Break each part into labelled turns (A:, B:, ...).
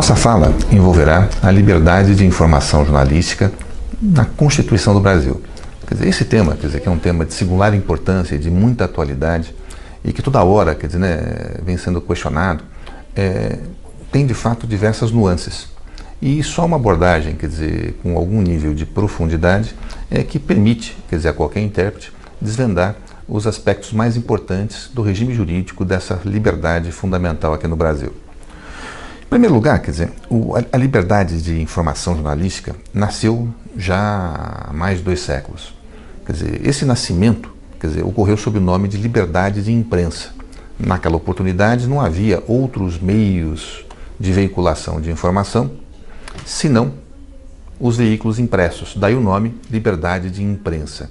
A: nossa fala envolverá a liberdade de informação jornalística na Constituição do Brasil. Quer dizer, esse tema, que é um tema de singular importância e de muita atualidade e que toda hora, vem sendo questionado, tem de fato diversas nuances. E só uma abordagem, com algum nível de profundidade, que permite, a qualquer intérprete, desvendar os aspectos mais importantes do regime jurídico dessa liberdade fundamental aqui no Brasil. Em primeiro lugar, a liberdade de informação jornalística nasceu já há mais de 2 séculos. Esse nascimento, ocorreu sob o nome de liberdade de imprensa. Naquela oportunidade não havia outros meios de veiculação de informação, senão os veículos impressos. Daí o nome liberdade de imprensa.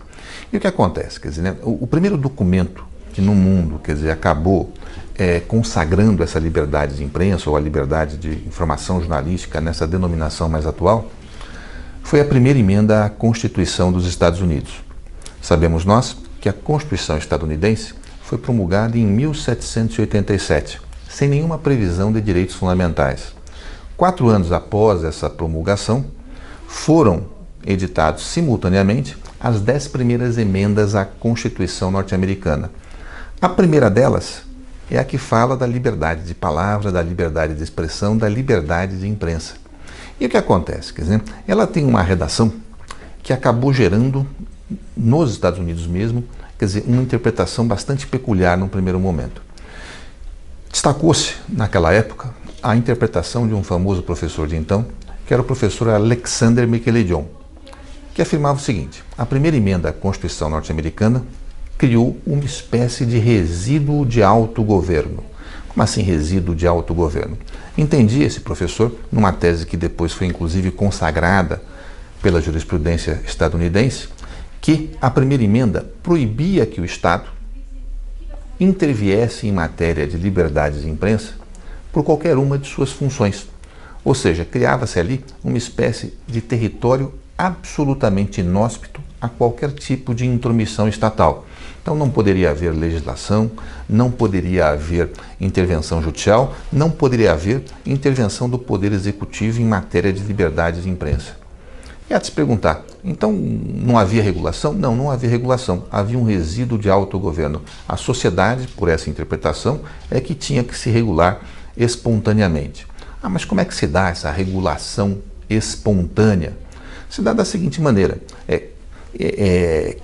A: E o que acontece? O primeiro documento que no mundo, acabou consagrando essa liberdade de imprensa ou a liberdade de informação jornalística nessa denominação mais atual, foi a primeira emenda à Constituição dos Estados Unidos. Sabemos nós que a Constituição estadunidense foi promulgada em 1787, sem nenhuma previsão de direitos fundamentais. 4 anos após essa promulgação, foram editados simultaneamente as 10 primeiras emendas à Constituição norte-americana. A primeira delas é a que fala da liberdade de palavra, da liberdade de expressão, da liberdade de imprensa. E o que acontece? Ela tem uma redação que acabou gerando, nos Estados Unidos mesmo, uma interpretação bastante peculiar num primeiro momento. Destacou-se, naquela época, a interpretação de um famoso professor de então, que era o professor Alexander Michelejong, que afirmava o seguinte: a primeira emenda à Constituição norte-americana criou uma espécie de resíduo de autogoverno. Como assim resíduo de autogoverno? Entendia esse professor, numa tese que depois foi inclusive consagrada pela jurisprudência estadunidense, que a primeira emenda proibia que o Estado interviesse em matéria de liberdade de imprensa por qualquer uma de suas funções. Ou seja, criava-se ali uma espécie de território absolutamente inóspito a qualquer tipo de intromissão estatal. Então não poderia haver legislação, não poderia haver intervenção judicial, não poderia haver intervenção do Poder Executivo em matéria de liberdade de imprensa. E há de se perguntar, então não havia regulação? Não, não havia regulação, havia um resíduo de autogoverno. A sociedade, por essa interpretação, é que tinha que se regular espontaneamente. Mas como é que se dá essa regulação espontânea? Se dá da seguinte maneira: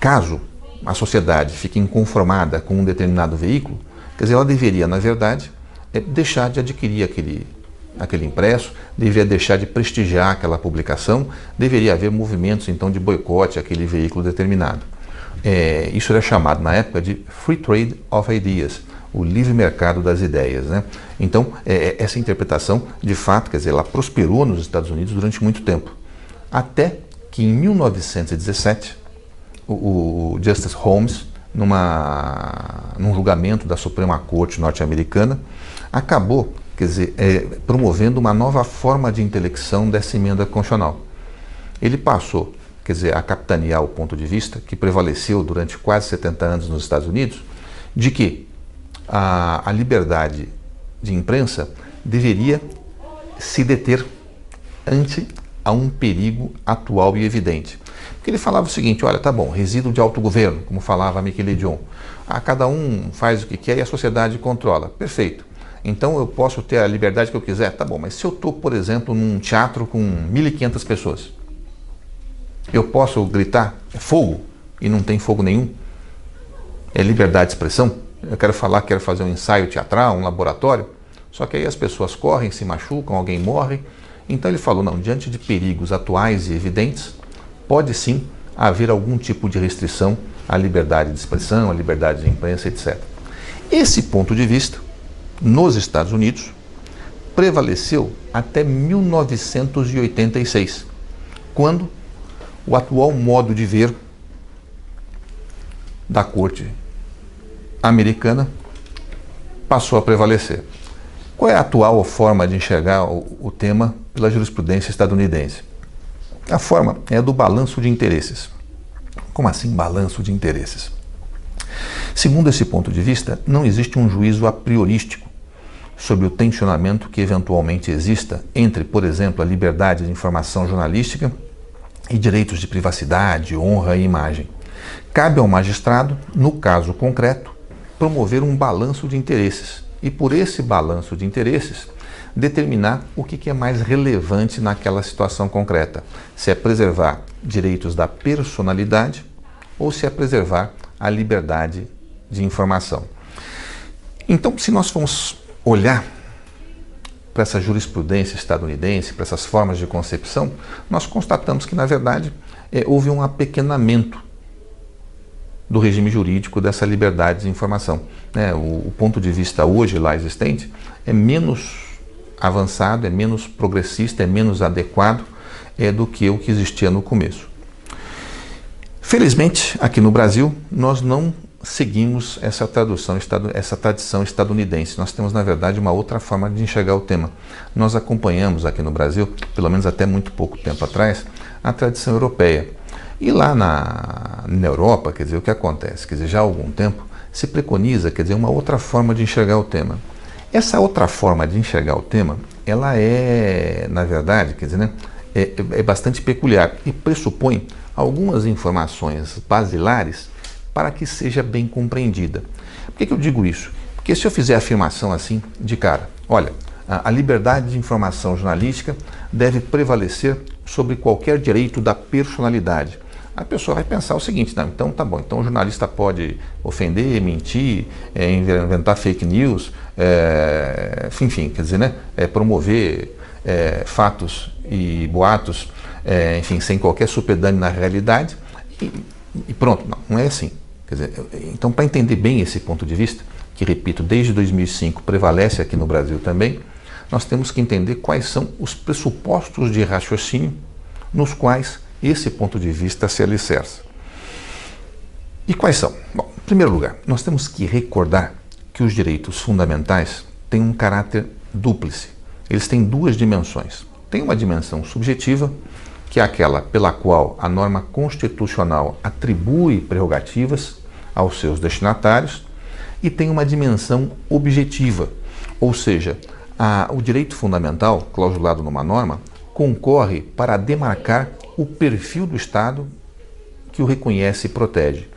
A: caso a sociedade fique inconformada com um determinado veículo, ela deveria, na verdade, deixar de adquirir aquele impresso, deveria deixar de prestigiar aquela publicação, deveria haver movimentos, então, de boicote àquele veículo determinado. Isso era chamado, na época, de Free Trade of Ideas, o livre mercado das ideias, né? Então, essa interpretação, de fato, ela prosperou nos Estados Unidos durante muito tempo, até que em 1917, o Justice Holmes, num julgamento da Suprema Corte norte-americana, acabou, promovendo uma nova forma de intelecção dessa emenda constitucional. Ele passou, a capitanear o ponto de vista que prevaleceu durante quase 70 anos nos Estados Unidos, de que a liberdade de imprensa deveria se deter ante a um perigo atual e evidente. Porque ele falava o seguinte: olha, tá bom, resíduo de autogoverno, como falava Michelejong. Cada um faz o que quer e a sociedade controla. Perfeito. Então eu posso ter a liberdade que eu quiser? Tá bom, mas se eu estou, por exemplo, num teatro com 1.500 pessoas, eu posso gritar fogo e não tem fogo nenhum? É liberdade de expressão? Eu quero falar, quero fazer um ensaio teatral, um laboratório, só que aí as pessoas correm, se machucam, alguém morre. Então ele falou, não, diante de perigos atuais e evidentes, pode sim haver algum tipo de restrição à liberdade de expressão, à liberdade de imprensa, etc. Esse ponto de vista, nos Estados Unidos, prevaleceu até 1986, quando o atual modo de ver da Corte americana passou a prevalecer. Qual é a atual forma de enxergar o tema pela jurisprudência estadunidense? A forma é a do balanço de interesses. Como assim balanço de interesses? Segundo esse ponto de vista, não existe um juízo a priorístico sobre o tensionamento que eventualmente exista entre, por exemplo, a liberdade de informação jornalística e direitos de privacidade, honra e imagem. Cabe ao magistrado, no caso concreto, promover um balanço de interesses e, por esse balanço de interesses, determinar o que é mais relevante naquela situação concreta. Se é preservar direitos da personalidade ou se é preservar a liberdade de informação. Então, se nós formos olhar para essa jurisprudência estadunidense, para essas formas de concepção, nós constatamos que, na verdade, houve um apequenamento do regime jurídico dessa liberdade de informação. O ponto de vista hoje lá existente é menos avançado, é menos progressista, é menos adequado do que o que existia no começo. Felizmente, aqui no Brasil, nós não seguimos essa tradição estadunidense. Nós temos, na verdade, uma outra forma de enxergar o tema. Nós acompanhamos aqui no Brasil, pelo menos até muito pouco tempo atrás, a tradição europeia. E lá na Europa, quer dizer, o que acontece? Quer dizer, já há algum tempo se preconiza, quer dizer, uma outra forma de enxergar o tema. Essa outra forma de enxergar o tema, ela é, na verdade, quer dizer, né, é bastante peculiar e pressupõe algumas informações basilares para que seja bem compreendida. Por que eu digo isso? Porque se eu fizer a afirmação assim, de cara, olha, a liberdade de informação jornalística deve prevalecer sobre qualquer direito da personalidade. A pessoa vai pensar o seguinte, não, então tá bom, então o jornalista pode ofender, mentir, inventar fake news, enfim, quer dizer, né, promover fatos e boatos, enfim, sem qualquer supedâneo na realidade e pronto, não é assim. Quer dizer, então, para entender bem esse ponto de vista, que, repito, desde 2005 prevalece aqui no Brasil também, nós temos que entender quais são os pressupostos de raciocínio nos quais esse ponto de vista se alicerça. E quais são? Bom, em primeiro lugar, nós temos que recordar que os direitos fundamentais têm um caráter dúplice. Eles têm duas dimensões. Tem uma dimensão subjetiva, que é aquela pela qual a norma constitucional atribui prerrogativas aos seus destinatários, e tem uma dimensão objetiva, ou seja, o direito fundamental, clausulado numa norma, concorre para demarcar o perfil do Estado que o reconhece e protege.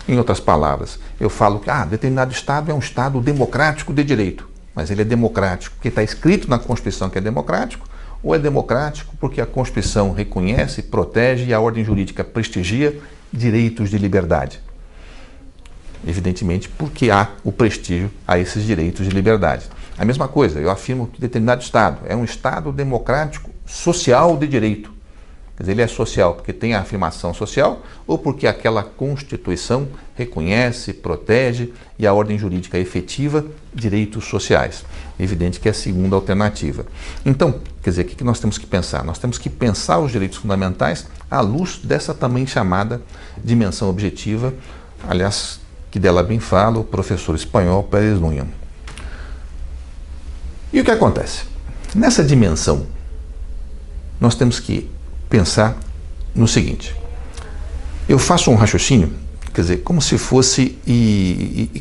A: Em outras palavras, eu falo que determinado Estado é um Estado democrático de direito, mas ele é democrático porque está escrito na Constituição que é democrático, ou é democrático porque a Constituição reconhece, protege e a ordem jurídica prestigia direitos de liberdade. Evidentemente, porque há o prestígio a esses direitos de liberdade. A mesma coisa, eu afirmo que determinado Estado é um Estado democrático social de direito. Quer dizer, ele é social porque tem a afirmação social ou porque aquela Constituição reconhece, protege e a ordem jurídica efetiva direitos sociais. Evidente que é a segunda alternativa. Então, quer dizer, o que nós temos que pensar? Nós temos que pensar os direitos fundamentais à luz dessa também chamada dimensão objetiva, aliás, que dela bem fala o professor espanhol Pérez Núñez. E o que acontece? Nessa dimensão, nós temos que pensar no seguinte: eu faço um raciocínio, quer dizer, como se fosse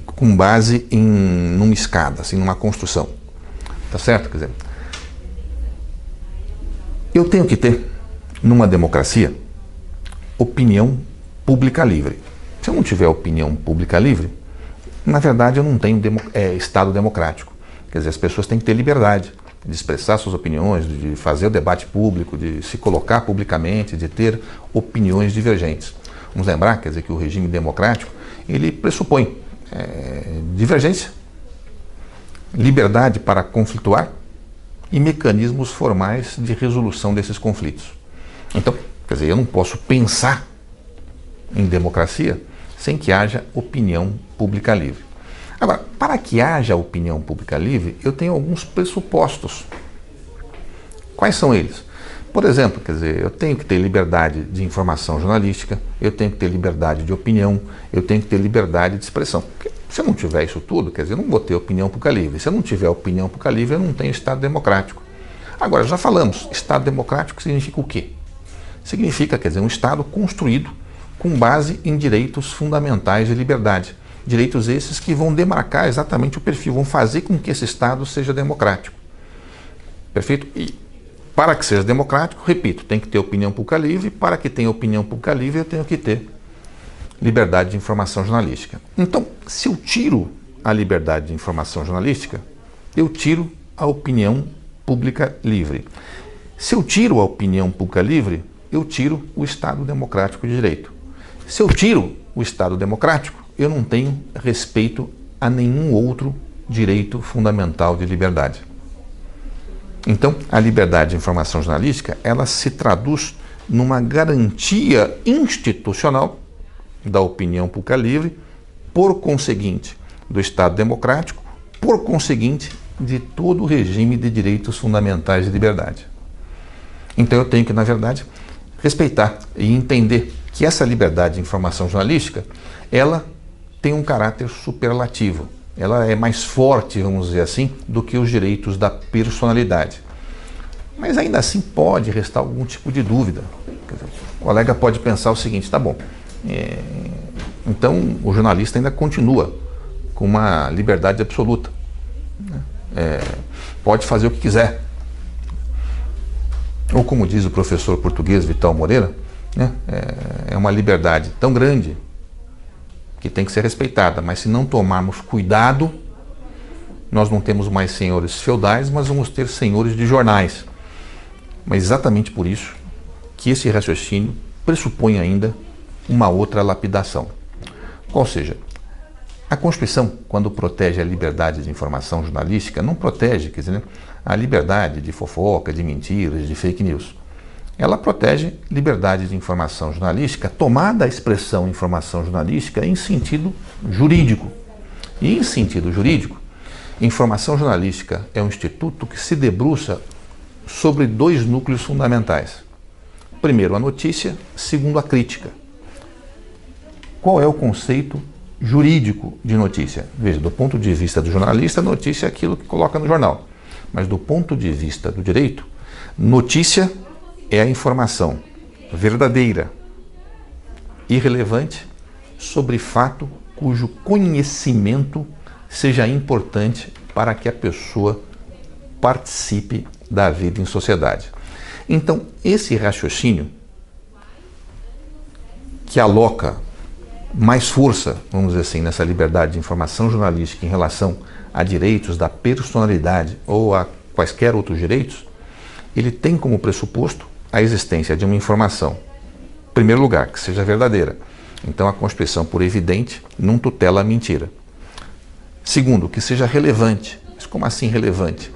A: com base numa escada, assim, numa construção, tá certo? Quer dizer, eu tenho que ter, numa democracia, opinião pública livre. Se eu não tiver opinião pública livre, na verdade eu não tenho Estado democrático. Quer dizer, as pessoas têm que ter liberdade de expressar suas opiniões, de fazer o debate público, de se colocar publicamente, de ter opiniões divergentes. Vamos lembrar, quer dizer, que o regime democrático, ele pressupõe divergência, liberdade para conflituar e mecanismos formais de resolução desses conflitos. Então, quer dizer, eu não posso pensar em democracia sem que haja opinião pública livre. Agora, para que haja opinião pública livre, eu tenho alguns pressupostos. Quais são eles? Por exemplo, quer dizer, eu tenho que ter liberdade de informação jornalística, eu tenho que ter liberdade de opinião, eu tenho que ter liberdade de expressão. Porque se eu não tiver isso tudo, quer dizer, eu não vou ter opinião pública livre. Se eu não tiver opinião pública livre, eu não tenho Estado democrático. Agora, já falamos, Estado democrático significa o quê? Significa, quer dizer, um Estado construído com base em direitos fundamentais de liberdade. Direitos esses que vão demarcar exatamente o perfil, vão fazer com que esse Estado seja democrático. Perfeito? E para que seja democrático, repito, tem que ter opinião pública livre. Para que tenha opinião pública livre, eu tenho que ter liberdade de informação jornalística. Então, se eu tiro a liberdade de informação jornalística, eu tiro a opinião pública livre. Se eu tiro a opinião pública livre, eu tiro o Estado democrático de direito. Se eu tiro o Estado democrático, eu não tenho respeito a nenhum outro direito fundamental de liberdade. Então, a liberdade de informação jornalística, ela se traduz numa garantia institucional da opinião pública livre, por conseguinte, do Estado democrático, por conseguinte, de todo o regime de direitos fundamentais de liberdade. Então eu tenho que, na verdade, respeitar e entender que essa liberdade de informação jornalística, ela tem um caráter superlativo. Ela é mais forte, vamos dizer assim, do que os direitos da personalidade. Mas ainda assim pode restar algum tipo de dúvida. O colega pode pensar o seguinte, tá bom, então o jornalista ainda continua com uma liberdade absoluta. Pode fazer o que quiser. Ou como diz o professor português Vital Moreira, é uma liberdade tão grande que tem que ser respeitada, mas se não tomarmos cuidado, nós não temos mais senhores feudais, mas vamos ter senhores de jornais. Mas exatamente por isso que esse raciocínio pressupõe ainda uma outra lapidação. Ou seja, a Constituição, quando protege a liberdade de informação jornalística, não protege, quer dizer, a liberdade de fofoca, de mentiras, de fake news. Ela protege liberdade de informação jornalística, tomada a expressão informação jornalística em sentido jurídico. E em sentido jurídico, informação jornalística é um instituto que se debruça sobre dois núcleos fundamentais. Primeiro, a notícia, segundo, a crítica. Qual é o conceito jurídico de notícia? Veja, do ponto de vista do jornalista, notícia é aquilo que coloca no jornal. Mas do ponto de vista do direito, notícia é a informação verdadeira, irrelevante, sobre fato cujo conhecimento seja importante para que a pessoa participe da vida em sociedade. Então, esse raciocínio que aloca mais força, vamos dizer assim, nessa liberdade de informação jornalística em relação a direitos da personalidade ou a quaisquer outros direitos, ele tem como pressuposto a existência de uma informação, em primeiro lugar, que seja verdadeira. Então a Constituição, por evidente, não tutela a mentira. Segundo, que seja relevante. Mas como assim relevante?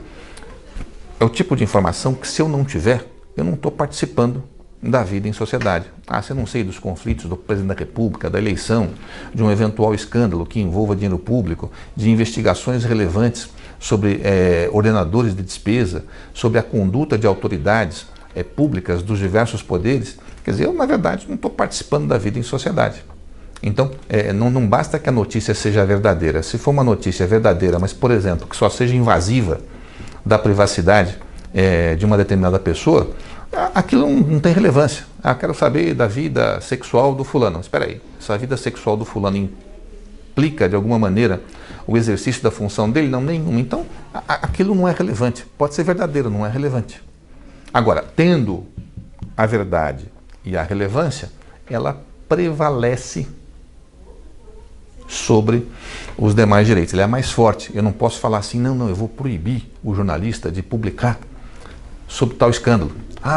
A: É o tipo de informação que, se eu não tiver, eu não estou participando da vida em sociedade. Se eu não sei dos conflitos do presidente da República, da eleição, de um eventual escândalo que envolva dinheiro público, de investigações relevantes sobre ordenadores de despesa, sobre a conduta de autoridades públicas dos diversos poderes, quer dizer, eu, na verdade, não estou participando da vida em sociedade. Então, não basta que a notícia seja verdadeira. Se for uma notícia verdadeira, mas, por exemplo, que só seja invasiva da privacidade de uma determinada pessoa, aquilo não tem relevância. Quero saber da vida sexual do fulano. Espera aí, se a vida sexual do fulano implica, de alguma maneira, o exercício da função dele? Não, nenhuma. Então, aquilo não é relevante. Pode ser verdadeiro, não é relevante. Agora, tendo a verdade e a relevância, ela prevalece sobre os demais direitos. Ela é mais forte. Eu não posso falar assim, não, eu vou proibir o jornalista de publicar sobre tal escândalo.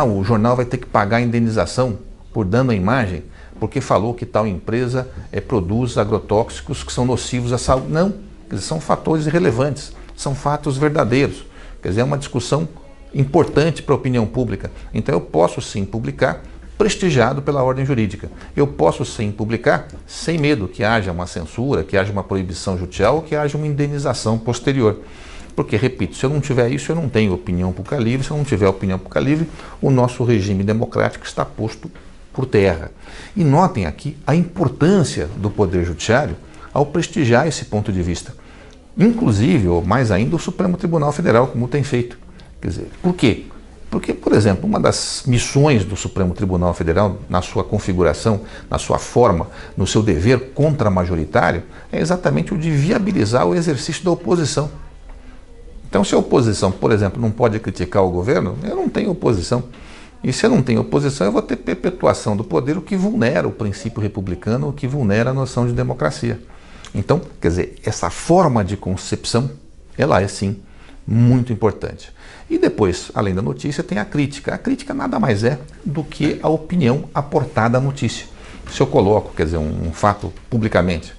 A: O jornal vai ter que pagar a indenização por dano à imagem porque falou que tal empresa produz agrotóxicos que são nocivos à saúde. Não, quer dizer, são fatores irrelevantes, são fatos verdadeiros. Quer dizer, é uma discussão importante para a opinião pública. Então eu posso sim publicar, prestigiado pela ordem jurídica. Eu posso sim publicar sem medo que haja uma censura, que haja uma proibição judicial ou que haja uma indenização posterior. Porque, repito, se eu não tiver isso, eu não tenho opinião pública livre. Se eu não tiver opinião pública livre, o nosso regime democrático está posto por terra. E notem aqui a importância do Poder Judiciário ao prestigiar esse ponto de vista. Inclusive, ou mais ainda, o Supremo Tribunal Federal, como tem feito. Quer dizer, por quê? Porque, por exemplo, uma das missões do Supremo Tribunal Federal, na sua configuração, na sua forma, no seu dever contra-majoritário, é exatamente o de viabilizar o exercício da oposição. Então, se a oposição, por exemplo, não pode criticar o governo, eu não tenho oposição. E se eu não tenho oposição, eu vou ter perpetuação do poder, o que vulnera o princípio republicano, o que vulnera a noção de democracia. Então, quer dizer, essa forma de concepção, ela é sim muito importante. E depois, além da notícia, tem a crítica. A crítica nada mais é do que a opinião aportada à notícia. Se eu coloco, quer dizer, um fato publicamente,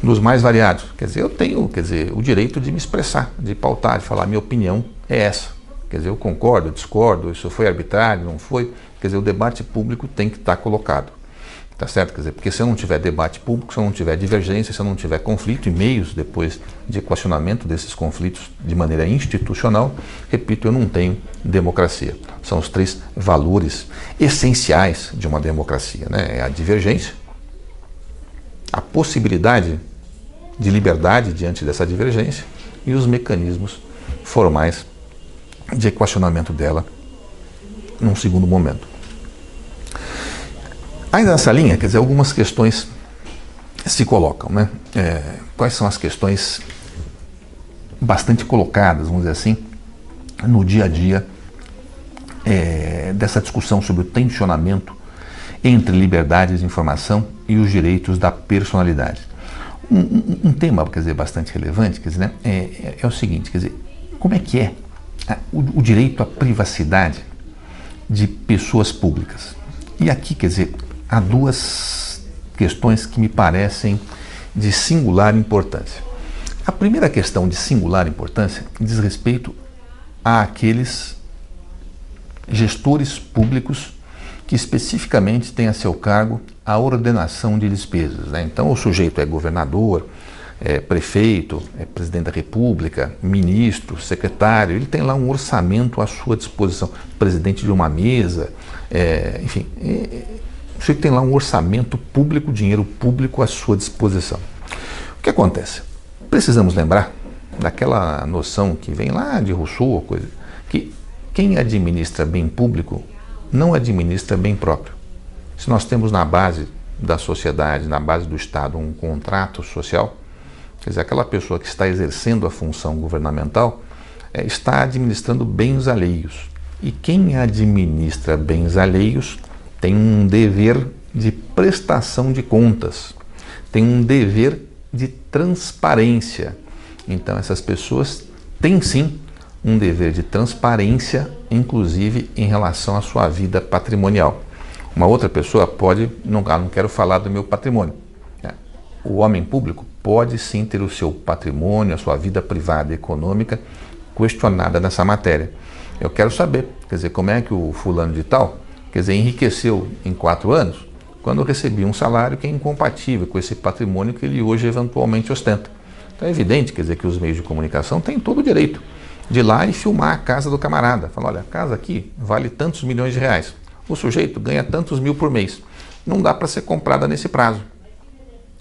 A: dos mais variados, quer dizer, eu tenho, quer dizer, o direito de me expressar, de pautar, de falar, minha opinião é essa. Quer dizer, eu concordo, discordo, isso foi arbitrário, não foi. Quer dizer, o debate público tem que estar colocado. Tá certo? Quer dizer, porque se eu não tiver debate público, se eu não tiver divergência, se eu não tiver conflito e meios depois de equacionamento desses conflitos de maneira institucional, repito, eu não tenho democracia. São os 3 valores essenciais de uma democracia, né? É a divergência, a possibilidade de liberdade diante dessa divergência e os mecanismos formais de equacionamento dela num segundo momento. Ainda nessa linha, quer dizer, algumas questões se colocam, né? Quais são as questões bastante colocadas, vamos dizer assim, no dia a dia dessa discussão sobre o tensionamento entre liberdades de informação e os direitos da personalidade. Um tema, quer dizer, bastante relevante, quer dizer, né, é o seguinte, quer dizer, como é que é o direito à privacidade de pessoas públicas? E aqui, quer dizer, há 2 questões que me parecem de singular importância. A primeira questão de singular importância diz respeito àqueles gestores públicos que especificamente têm a seu cargo a ordenação de despesas, né? Então o sujeito é governador, é prefeito, é presidente da República, ministro, secretário, ele tem lá um orçamento à sua disposição, presidente de uma mesa, enfim, o sujeito tem lá um orçamento público, dinheiro público à sua disposição. O que acontece? Precisamos lembrar daquela noção que vem lá de Rousseau, coisa, que quem administra bem público não administra bem próprio. Se nós temos na base da sociedade, na base do Estado, um contrato social, quer dizer, aquela pessoa que está exercendo a função governamental está administrando bens alheios. E quem administra bens alheios tem um dever de prestação de contas, tem um dever de transparência. Então essas pessoas têm sim um dever de transparência, inclusive em relação à sua vida patrimonial. Uma outra pessoa pode, não quero falar do meu patrimônio. O homem público pode sim ter o seu patrimônio, a sua vida privada e econômica questionada nessa matéria. Eu quero saber, quer dizer, como é que o fulano de tal, quer dizer, enriqueceu em 4 anos, quando recebia um salário que é incompatível com esse patrimônio que ele hoje eventualmente ostenta. Então é evidente, quer dizer, que os meios de comunicação têm todo o direito de ir lá e filmar a casa do camarada. Falar, olha, a casa aqui vale tantos milhões de reais. O sujeito ganha tantos mil por mês. Não dá para ser comprada nesse prazo.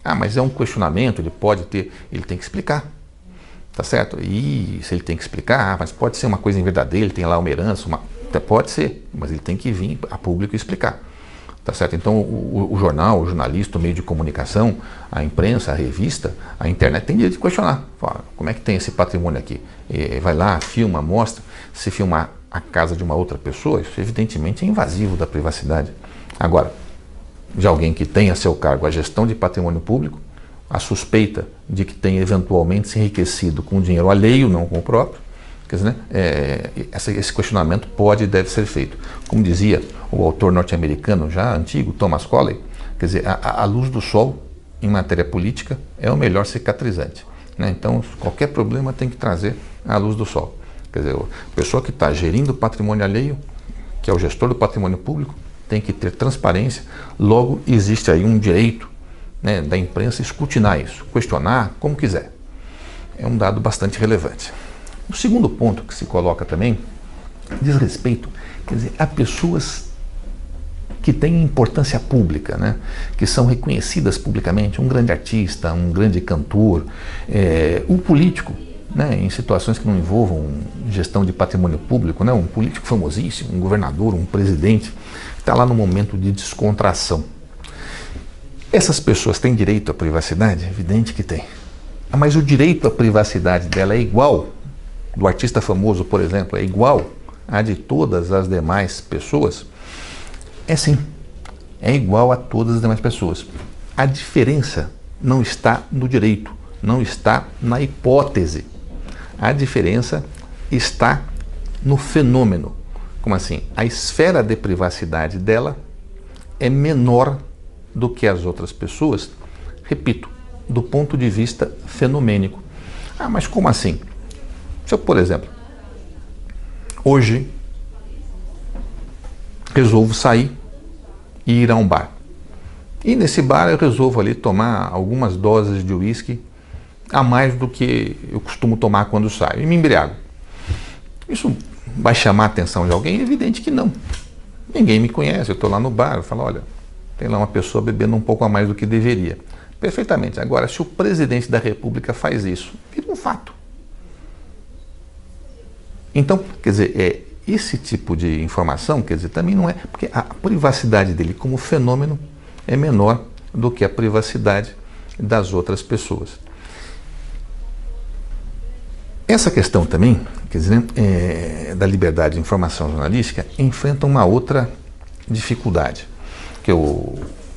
A: Ah, mas é um questionamento, ele tem que explicar. Tá certo? E se ele tem que explicar, mas pode ser uma coisa inverdadeira, ele tem lá uma herança, pode ser, mas ele tem que vir a público explicar. Tá certo? Então o jornal, o jornalista, o meio de comunicação, a imprensa, a revista, a internet tem direito de questionar. Fala, como é que tem esse patrimônio aqui? Vai lá, filma, mostra. Se filmar a casa de uma outra pessoa, isso evidentemente é invasivo da privacidade. Agora, de alguém que tem a seu cargo a gestão de patrimônio público, a suspeita de que tenha eventualmente se enriquecido com dinheiro alheio, não com o próprio, quer dizer, né, esse questionamento pode e deve ser feito. Como dizia o autor norte-americano já antigo, Thomas Colley, quer dizer, a luz do sol em matéria política é o melhor cicatrizante, né? Então qualquer problema tem que trazer a luz do sol. Quer dizer, a pessoa que está gerindo o patrimônio alheio, que é o gestor do patrimônio público, tem que ter transparência, logo existe aí um direito, né, da imprensa escrutinar isso, questionar como quiser. É um dado bastante relevante. O segundo ponto que se coloca também diz respeito, quer dizer, a pessoas que têm importância pública, né, que são reconhecidas publicamente, um grande artista, um grande cantor, o político, né, em situações que não envolvam gestão de patrimônio público, né, um político famosíssimo, um governador, um presidente, está lá no momento de descontração. Essas pessoas têm direito à privacidade? É evidente que tem. Mas o direito à privacidade dela é igual, do artista famoso, por exemplo, é igual à de todas as demais pessoas? É sim, é igual a todas as demais pessoas. A diferença não está no direito, não está na hipótese. A diferença está no fenômeno. Como assim? A esfera de privacidade dela é menor do que as outras pessoas, repito, do ponto de vista fenomênico. Ah, mas como assim? Se eu, por exemplo, hoje resolvo sair e ir a um bar. E nesse bar eu resolvo ali tomar algumas doses de uísque a mais do que eu costumo tomar quando saio, e me embriago. Isso vai chamar a atenção de alguém? É evidente que não. Ninguém me conhece, eu estou lá no bar, eu falo, olha, tem lá uma pessoa bebendo um pouco a mais do que deveria. Perfeitamente. Agora, se o presidente da República faz isso, vira um fato. Então, quer dizer, esse tipo de informação, quer dizer, também não é, porque a privacidade dele como fenômeno é menor do que a privacidade das outras pessoas. Essa questão também, quer dizer, da liberdade de informação jornalística, enfrenta uma outra dificuldade, que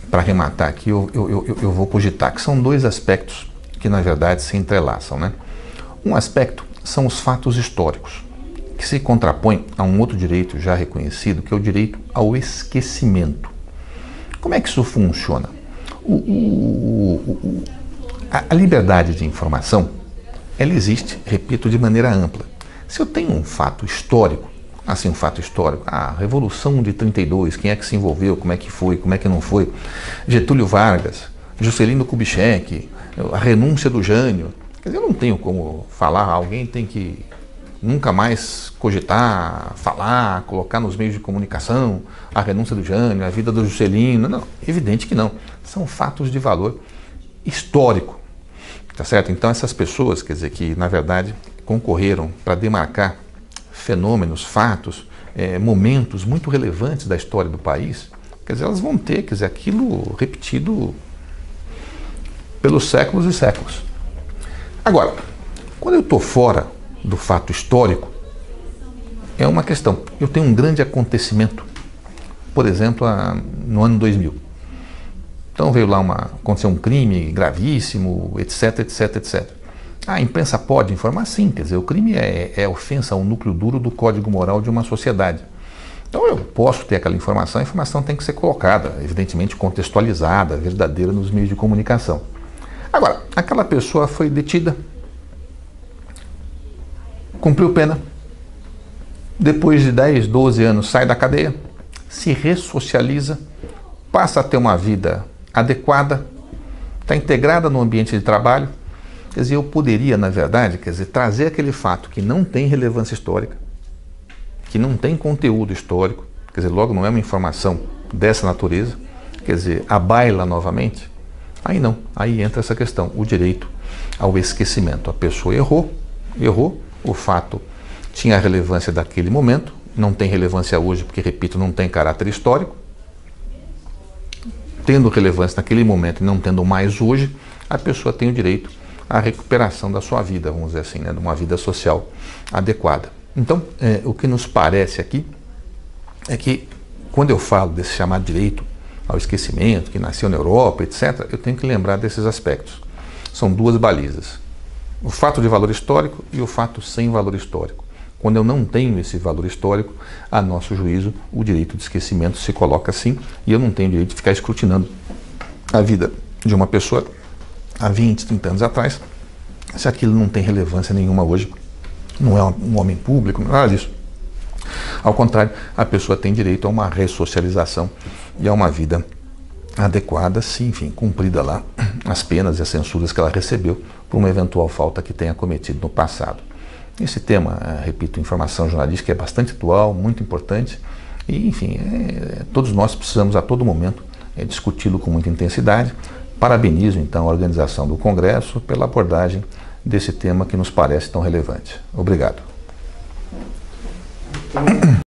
A: para arrematar aqui, eu vou cogitar, que são dois aspectos que, na verdade, se entrelaçam, né? Um aspecto são os fatos históricos, que se contrapõem a um outro direito já reconhecido, que é o direito ao esquecimento. Como é que isso funciona? A liberdade de informação, ela existe, repito, de maneira ampla. Se eu tenho um fato histórico, assim, um fato histórico, a Revolução de 32, quem é que se envolveu, como é que foi, como é que não foi, Getúlio Vargas, Juscelino Kubitschek, a renúncia do Jânio, quer dizer, eu não tenho como falar, alguém tem que nunca mais cogitar, falar, colocar nos meios de comunicação a renúncia do Jânio, a vida do Juscelino, não, evidente que não, são fatos de valor histórico. Tá certo? Então essas pessoas, quer dizer, que na verdade concorreram para demarcar fenômenos, fatos, momentos muito relevantes da história do país, quer dizer, elas vão ter, quer dizer, aquilo repetido pelos séculos e séculos. Agora, quando eu estou fora do fato histórico, é uma questão. Eu tenho um grande acontecimento, por exemplo, no ano 2000. Então veio lá aconteceu um crime gravíssimo, etc, etc, etc. A imprensa pode informar? Sim, quer dizer, o crime é ofensa ao núcleo duro do código moral de uma sociedade. Então eu posso ter aquela informação, a informação tem que ser colocada, evidentemente contextualizada, verdadeira nos meios de comunicação. Agora, aquela pessoa foi detida, cumpriu pena, depois de 10, 12 anos sai da cadeia, se ressocializa, passa a ter uma vida adequada, está integrada no ambiente de trabalho. Quer dizer, eu poderia, na verdade, quer dizer, trazer aquele fato que não tem relevância histórica, que não tem conteúdo histórico, quer dizer, logo não é uma informação dessa natureza, quer dizer, a baila novamente, aí não, aí entra essa questão, o direito ao esquecimento. A pessoa errou, o fato tinha a relevância daquele momento, não tem relevância hoje, porque, repito, não tem caráter histórico. Tendo relevância naquele momento e não tendo mais hoje, a pessoa tem o direito à recuperação da sua vida, vamos dizer assim, né, de uma vida social adequada. Então, o que nos parece aqui é que, quando eu falo desse chamado direito ao esquecimento, que nasceu na Europa, etc., eu tenho que lembrar desses aspectos. São duas balizas. O fato de valor histórico e o fato sem valor histórico. Quando eu não tenho esse valor histórico, a nosso juízo, o direito de esquecimento se coloca assim, e eu não tenho direito de ficar escrutinando a vida de uma pessoa há 20, 30 anos atrás, se aquilo não tem relevância nenhuma hoje, não é um homem público, nada disso. Ao contrário, a pessoa tem direito a uma ressocialização e a uma vida adequada, se, enfim, cumprida lá as penas e as censuras que ela recebeu por uma eventual falta que tenha cometido no passado. Esse tema, repito, informação jornalística é bastante atual, muito importante e, enfim, todos nós precisamos a todo momento discuti-lo com muita intensidade. Parabenizo, então, a organização do Congresso pela abordagem desse tema que nos parece tão relevante. Obrigado.